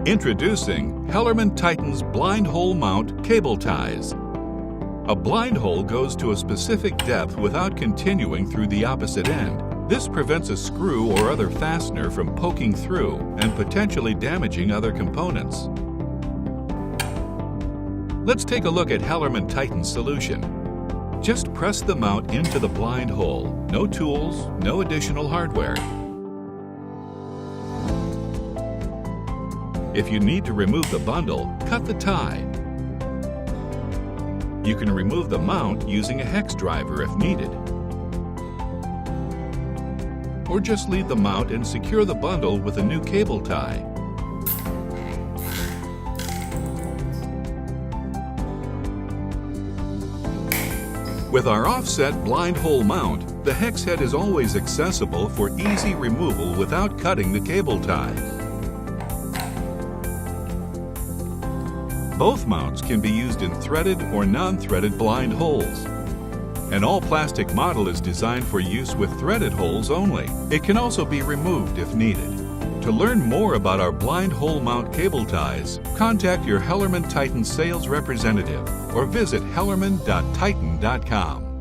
Introducing HellermanTyton's blind hole mount cable ties. A blind hole goes to a specific depth without continuing through the opposite end. This prevents a screw or other fastener from poking through and potentially damaging other components. Let's take a look at HellermanTyton's solution. Just press the mount into the blind hole. No tools, no additional hardware. If you need to remove the bundle, cut the tie. You can remove the mount using a hex driver if needed. Or just leave the mount and secure the bundle with a new cable tie. With our offset blind hole mount, the hex head is always accessible for easy removal without cutting the cable tie. Both mounts can be used in threaded or non-threaded blind holes. An all-plastic model is designed for use with threaded holes only. It can also be removed if needed. To learn more about our blind hole mount cable ties, contact your HellermanTyton sales representative or visit HellermanTyton.com.